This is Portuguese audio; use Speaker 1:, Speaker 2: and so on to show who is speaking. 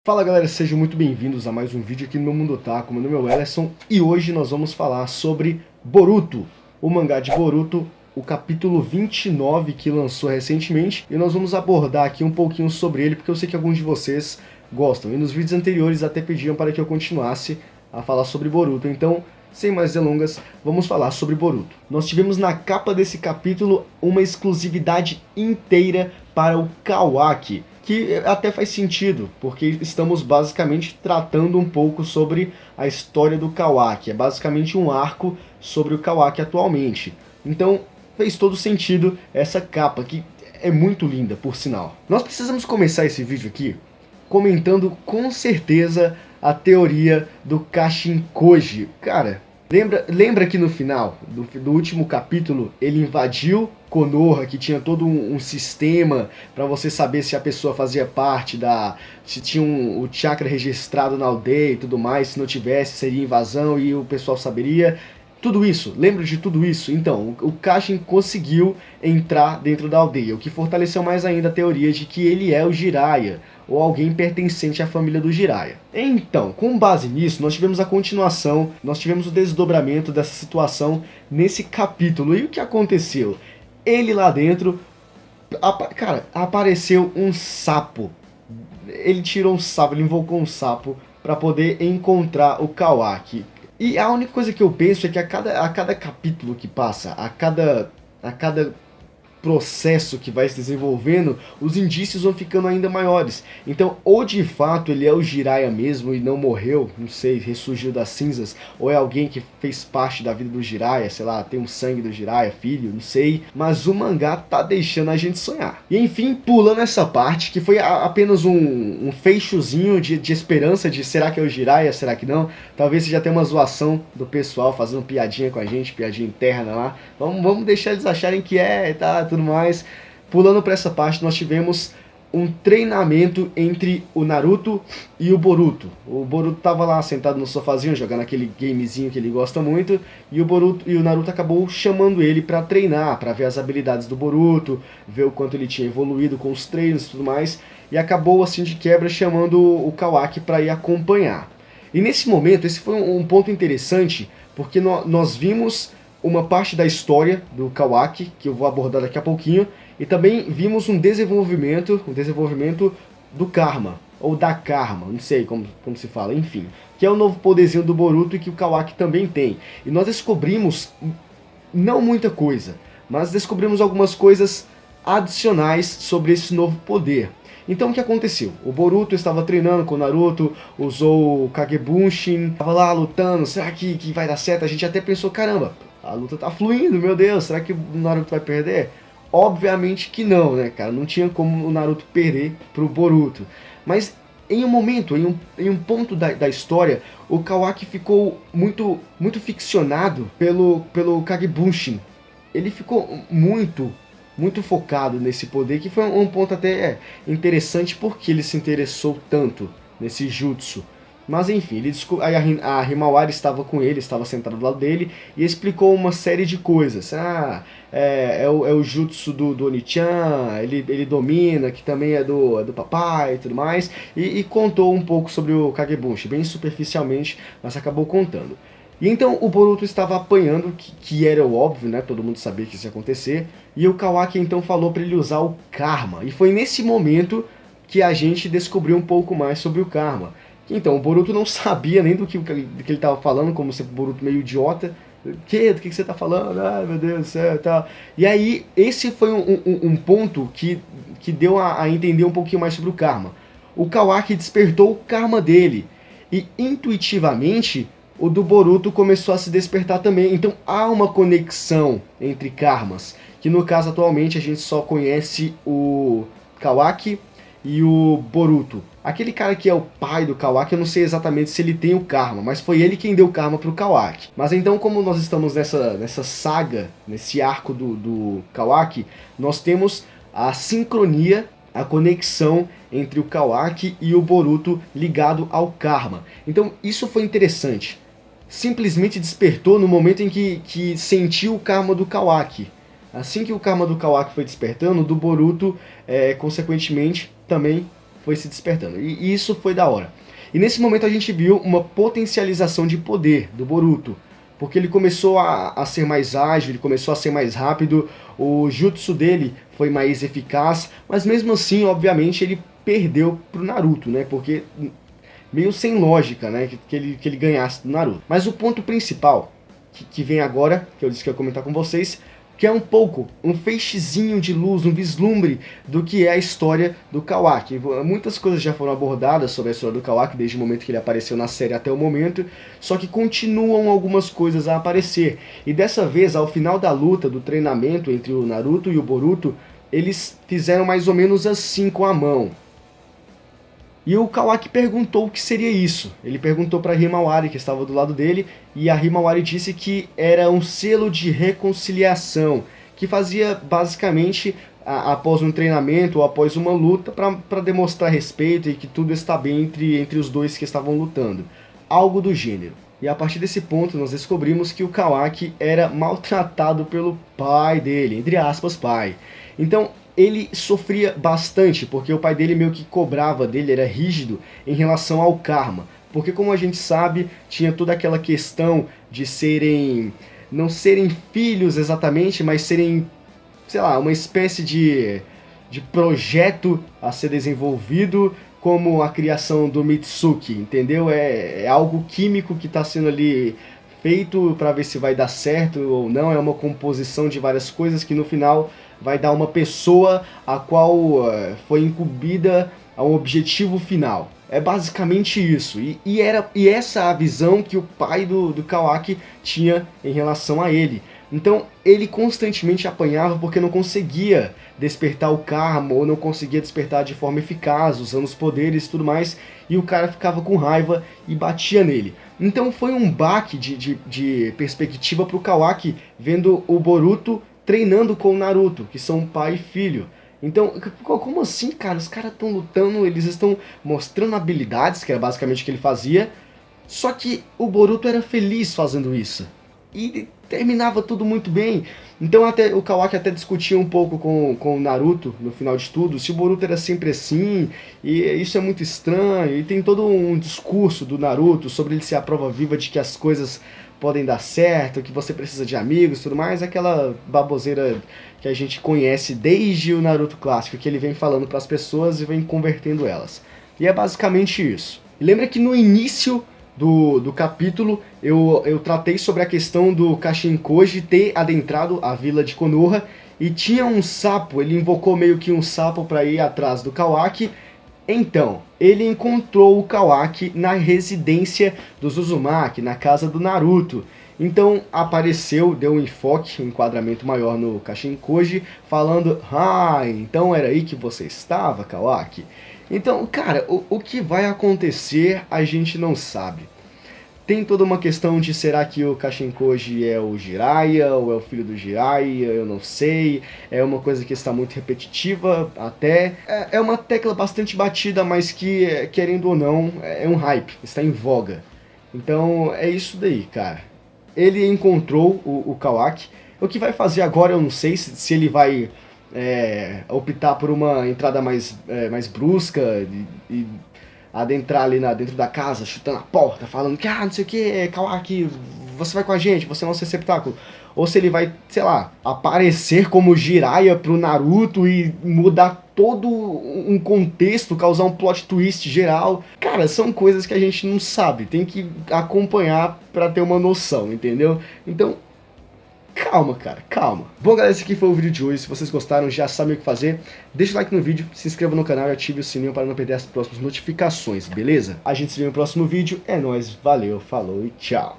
Speaker 1: Fala galera, sejam muito bem-vindos a mais um vídeo aqui no meu Mundo Otaku. Meu nome é o Ellerson e hoje nós vamos falar sobre Boruto, o mangá de Boruto, o capítulo 29 que lançou recentemente, e nós vamos abordar aqui um pouquinho sobre ele porque eu sei que alguns de vocês gostam, e nos vídeos anteriores até pediam para que eu continuasse a falar sobre Boruto, então sem mais delongas, vamos falar sobre Boruto. Nós tivemos na capa desse capítulo uma exclusividade inteira para o Kawaki, que até faz sentido, porque estamos basicamente tratando um pouco sobre a história do Kawaki. É basicamente um arco sobre o Kawaki atualmente. Então fez todo sentido essa capa, que é muito linda, por sinal. Nós precisamos começar esse vídeo aqui comentando com certeza a teoria do Kashin Koji. Cara, lembra que no final do último capítulo ele invadiu Konoha, que tinha todo um sistema para você saber se a pessoa fazia parte se tinha o chakra registrado na aldeia e tudo mais, se não tivesse seria invasão e o pessoal saberia. Tudo isso, lembra de tudo isso? Então, o Kashin conseguiu entrar dentro da aldeia, o que fortaleceu mais ainda a teoria de que ele é o Jiraiya, ou alguém pertencente à família do Jiraiya. Então, com base nisso, nós tivemos a continuação, nós tivemos o desdobramento dessa situação nesse capítulo. E o que aconteceu? Ele lá dentro, cara, apareceu um sapo. Ele tirou um sapo, ele invocou um sapo para poder encontrar o Kawaki. E a única coisa que eu penso é que a cada capítulo que passa, a cada processo que vai se desenvolvendo, os indícios vão ficando ainda maiores. Então, ou de fato ele é o Jiraiya mesmo e não morreu, não sei, ressurgiu das cinzas, ou é alguém que fez parte da vida do Jiraiya, sei lá, tem um sangue do Jiraiya, filho, não sei. Mas o mangá tá deixando a gente sonhar. E enfim, pulando essa parte, que foi apenas um fechozinho de esperança de será que é o Jiraiya, será que não? Talvez seja até uma zoação do pessoal fazendo piadinha com a gente, piadinha interna lá. Vamos deixar eles acharem que é, tá, tudo mais. Pulando para essa parte, nós tivemos um treinamento entre o Naruto e o Boruto. O Boruto tava lá sentado no sofazinho jogando aquele gamezinho que ele gosta muito, e o Naruto acabou chamando ele para treinar, para ver as habilidades do Boruto, ver o quanto ele tinha evoluído com os treinos e tudo mais, e acabou assim de quebra chamando o Kawaki para ir acompanhar. E nesse momento, esse foi um ponto interessante, porque nós vimos uma parte da história do Kawaki, que eu vou abordar daqui a pouquinho, e também vimos um desenvolvimento do Karma, ou da Karma, não sei como se fala, enfim, que é o novo poderzinho do Boruto e que o Kawaki também tem. E nós descobrimos, não muita coisa, mas descobrimos algumas coisas adicionais sobre esse novo poder. Então o que aconteceu? O Boruto estava treinando com o Naruto, usou o Kagebunshin, estava lá lutando, será que vai dar certo? A gente até pensou, caramba, a luta tá fluindo, meu Deus, será que o Naruto vai perder? Obviamente que não, né, cara? Não tinha como o Naruto perder pro Boruto. Mas em um momento, em um ponto da história, o Kawaki ficou muito ficcionado pelo Kagebunshin. Ele ficou muito focado nesse poder, que foi um ponto até interessante porque ele se interessou tanto nesse jutsu. Mas enfim, aí a Himawari estava com ele, estava sentada do lado dele e explicou uma série de coisas. É o jutsu do Oni-chan, ele domina, que também é do papai e tudo mais. E contou um pouco sobre o Kagebunshin, bem superficialmente, mas acabou contando. E então o Boruto estava apanhando, que era o óbvio, né? Todo mundo sabia que isso ia acontecer. E o Kawaki então falou para ele usar o Karma. E foi nesse momento que a gente descobriu um pouco mais sobre o Karma. Então, o Boruto não sabia nem do que ele estava falando, como sempre o Boruto meio idiota. Do que você está falando? Ai, meu Deus do céu, tal. E aí, esse foi um ponto que deu a entender um pouquinho mais sobre o Karma. O Kawaki despertou o Karma dele. E, intuitivamente, o do Boruto começou a se despertar também. Então, há uma conexão entre Karmas. Que, no caso, atualmente, a gente só conhece o Kawaki e o Boruto. Aquele cara que é o pai do Kawaki, eu não sei exatamente se ele tem o Karma, mas foi ele quem deu o Karma pro Kawaki. Mas então, como nós estamos nessa saga, nesse arco do Kawaki, nós temos a sincronia, a conexão entre o Kawaki e o Boruto ligado ao Karma. Então isso foi interessante. Simplesmente despertou no momento em que sentiu o Karma do Kawaki. Assim que o Karma do Kawaki foi despertando, do Boruto, consequentemente, também foi se despertando. E isso foi da hora. E nesse momento a gente viu uma potencialização de poder do Boruto, porque ele começou a ser mais ágil, ele começou a ser mais rápido, o jutsu dele foi mais eficaz, mas mesmo assim, obviamente, ele perdeu pro Naruto, né? Porque meio sem lógica, né? Que ele ganhasse do Naruto. Mas o ponto principal, que vem agora, que eu disse que ia comentar com vocês, que é um feixezinho de luz, um vislumbre do que é a história do Kawaki. Muitas coisas já foram abordadas sobre a história do Kawaki, desde o momento que ele apareceu na série até o momento, só que continuam algumas coisas a aparecer. E dessa vez, ao final da luta, do treinamento entre o Naruto e o Boruto, eles fizeram mais ou menos assim com a mão. E o Kawaki perguntou o que seria isso. Ele perguntou para Himawari, que estava do lado dele, e a Himawari disse que era um selo de reconciliação, que fazia basicamente após um treinamento ou após uma luta para demonstrar respeito e que tudo está bem entre os dois que estavam lutando. Algo do gênero. E a partir desse ponto nós descobrimos que o Kawaki era maltratado pelo pai dele, entre aspas, pai. Então ele sofria bastante, porque o pai dele meio que cobrava dele, era rígido em relação ao karma. Porque como a gente sabe, tinha toda aquela questão de não serem filhos exatamente, mas serem, sei lá, uma espécie de projeto a ser desenvolvido, como a criação do Mitsuki, entendeu? É algo químico que está sendo ali feito para ver se vai dar certo ou não, é uma composição de várias coisas que no final vai dar uma pessoa a qual foi incumbida a um objetivo final. É basicamente isso. E essa a visão que o pai do Kawaki tinha em relação a ele. Então ele constantemente apanhava porque não conseguia despertar o karma, ou não conseguia despertar de forma eficaz, usando os poderes e tudo mais, e o cara ficava com raiva e batia nele. Então foi um baque de perspectiva para o Kawaki, vendo o Boruto treinando com o Naruto, que são pai e filho. Então, como assim, cara? Os caras estão lutando, eles estão mostrando habilidades, que era basicamente o que ele fazia, só que o Boruto era feliz fazendo isso. E terminava tudo muito bem. Então até o Kawaki até discutia um pouco com o Naruto, no final de tudo, se o Boruto era sempre assim, e isso é muito estranho, e tem todo um discurso do Naruto sobre ele ser a prova viva de que as coisas podem dar certo, que você precisa de amigos e tudo mais, aquela baboseira que a gente conhece desde o Naruto clássico, que ele vem falando para as pessoas e vem convertendo elas. E é basicamente isso. E lembra que no início do capítulo eu tratei sobre a questão do Kashinkoji ter adentrado a vila de Konoha e tinha um sapo, ele invocou meio que um sapo para ir atrás do Kawaki. Então, ele encontrou o Kawaki na residência dos Uzumaki, na casa do Naruto. Então apareceu, deu um enfoque, um enquadramento maior no Kashinkoji, falando: "Ah, então era aí que você estava, Kawaki?" Então, cara, o que vai acontecer a gente não sabe. Tem toda uma questão de será que o Kashinkoji é o Jiraiya ou é o filho do Jiraiya, eu não sei. É uma coisa que está muito repetitiva até. É uma tecla bastante batida, mas que, querendo ou não, é um hype, está em voga. Então é isso daí, cara. Ele encontrou o Kawaki. O que vai fazer agora eu não sei, se ele vai optar por uma entrada mais brusca e adentrar ali dentro da casa, chutando a porta, falando que não sei o que, Kawaki, você vai com a gente, você é nosso receptáculo. Ou se ele vai, sei lá, aparecer como Jiraiya pro Naruto e mudar todo um contexto, causar um plot twist geral. Cara, são coisas que a gente não sabe, tem que acompanhar pra ter uma noção, entendeu? Então, calma, cara, calma. Bom, galera, esse aqui foi o vídeo de hoje. Se vocês gostaram, já sabem o que fazer. Deixa o like no vídeo, se inscreva no canal e ative o sininho para não perder as próximas notificações, beleza? A gente se vê no próximo vídeo. É nóis, valeu, falou e tchau.